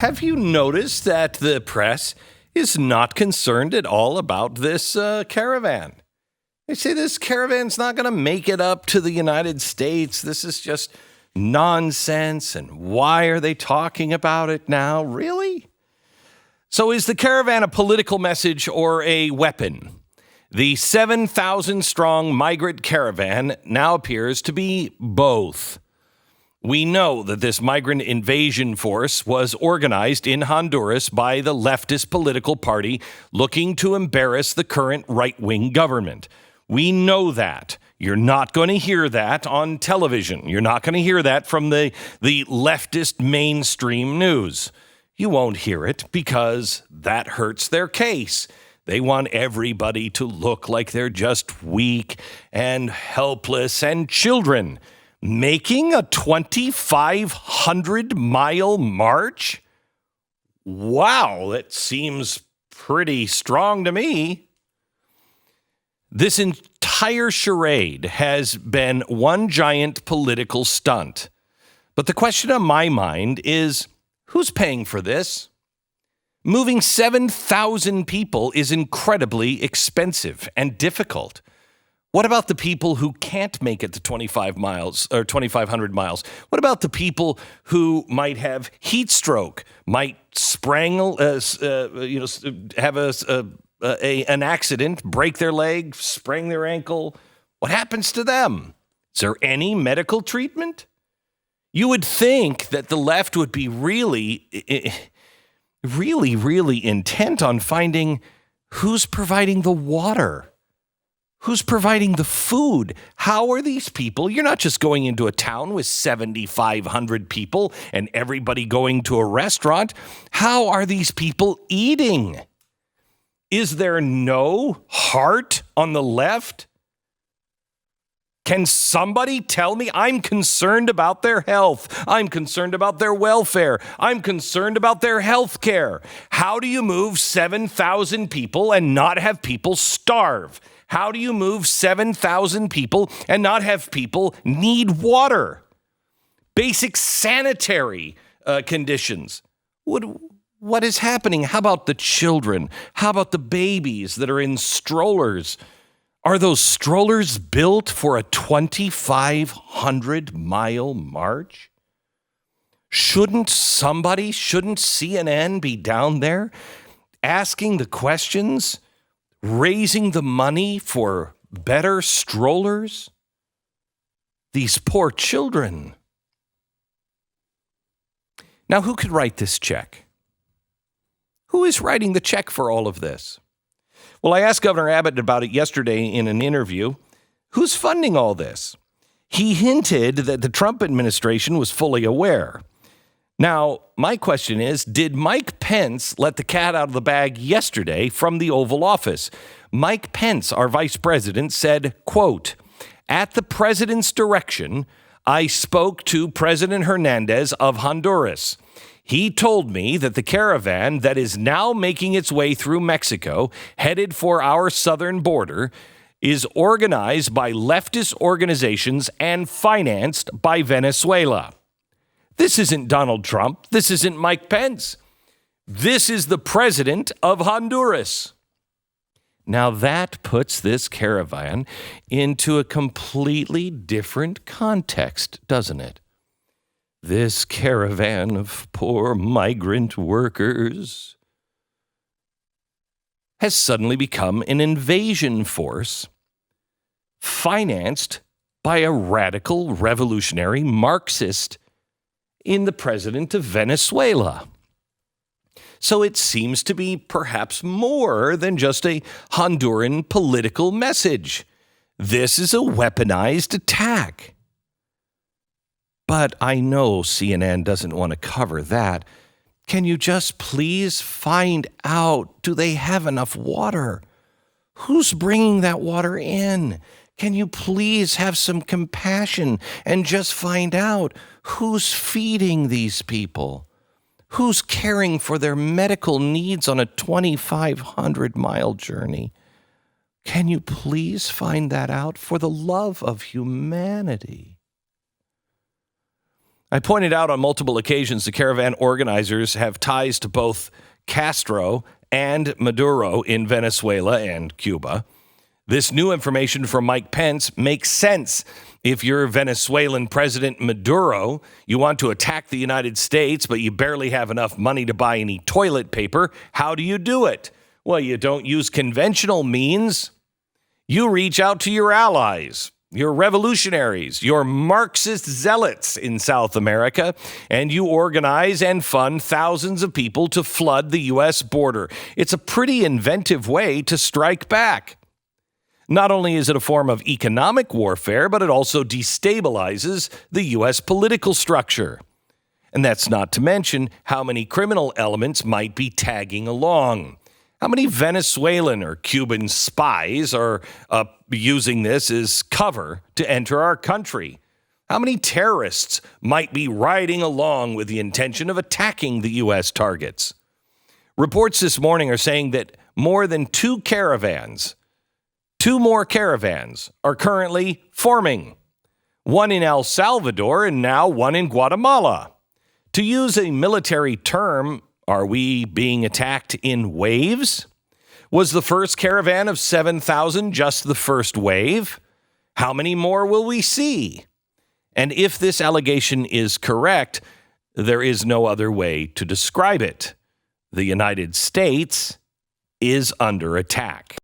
Have you noticed that the press is not concerned at all about this caravan? They say this caravan's not going to make it up to the United States. This is just nonsense. And why are they talking about it now? Really? So is the caravan a political message or a weapon? The 7,000 strong migrant caravan now appears to be both. We know that this migrant invasion force was organized in Honduras by the leftist political party looking to embarrass the current right-wing government. We know that. You're not going to hear that on television. You're not going to hear that from the leftist mainstream news. You won't hear it because that hurts their case. They want everybody to look like they're just weak and helpless and children. Making a 2,500-mile march? Wow, that seems pretty strong to me. This entire charade has been one giant political stunt. But the question on my mind is, who's paying for this? Moving 7,000 people is incredibly expensive and difficult. What about the people who can't make it to 25 miles or 2,500 miles? What about the people who might have heat stroke, might have an accident, break their leg, sprain their ankle? What happens to them? Is there any medical treatment? You would think that the left would be really intent on finding who's providing the water. Who's providing the food? How are these people? You're not just going into a town with 7,500 people and everybody going to a restaurant. How are these people eating? Is there no heart on the left? Can somebody tell me? I'm concerned about their health. I'm concerned about their welfare. I'm concerned about their health care. How do you move 7,000 people and not have people starve? How do you move 7,000 people and not have people need water? Basic sanitary conditions. What is happening? How about the children? How about the babies that are in strollers? Are those strollers built for a 2,500-mile march? Shouldn't CNN be down there asking the questions? Raising the money for better strollers? These poor children. Now, who could write this check? Who is writing the check for all of this? Well, I asked Governor Abbott about it yesterday in an interview. Who's funding all this? He hinted that the Trump administration was fully aware. Now, my question is, did Mike Pence let the cat out of the bag yesterday from the Oval Office? Mike Pence, our vice president, said, quote, "At the president's direction, I spoke to President Hernandez of Honduras. He told me that the caravan that is now making its way through Mexico, headed for our southern border, is organized by leftist organizations and financed by Venezuela." This isn't Donald Trump. This isn't Mike Pence. This is the president of Honduras. Now that puts this caravan into a completely different context, doesn't it? This caravan of poor migrant workers has suddenly become an invasion force financed by a radical revolutionary Marxist in the president of Venezuela. So it seems to be perhaps more than just a Honduran political message. This is a weaponized attack. But I know CNN doesn't want to cover that. Can you just please find out, do they have enough water? Who's bringing that water in? Can you please have some compassion and just find out who's feeding these people? Who's caring for their medical needs on a 2,500-mile journey? Can you please find that out for the love of humanity? I pointed out on multiple occasions the caravan organizers have ties to both Castro and Maduro in Venezuela and Cuba. This new information from Mike Pence makes sense. If you're Venezuelan President Maduro, you want to attack the United States, but you barely have enough money to buy any toilet paper. How do you do it? Well, you don't use conventional means. You reach out to your allies, your revolutionaries, your Marxist zealots in South America, and you organize and fund thousands of people to flood the U.S. border. It's a pretty inventive way to strike back. Not only is it a form of economic warfare, but it also destabilizes the U.S. political structure. And that's not to mention how many criminal elements might be tagging along. How many Venezuelan or Cuban spies are using this as cover to enter our country? How many terrorists might be riding along with the intention of attacking the U.S. targets? Reports this morning are saying that more than two more caravans are currently forming. One in El Salvador and now one in Guatemala. To use a military term, are we being attacked in waves? Was the first caravan of 7,000 just the first wave? How many more will we see? And if this allegation is correct, there is no other way to describe it. The United States is under attack.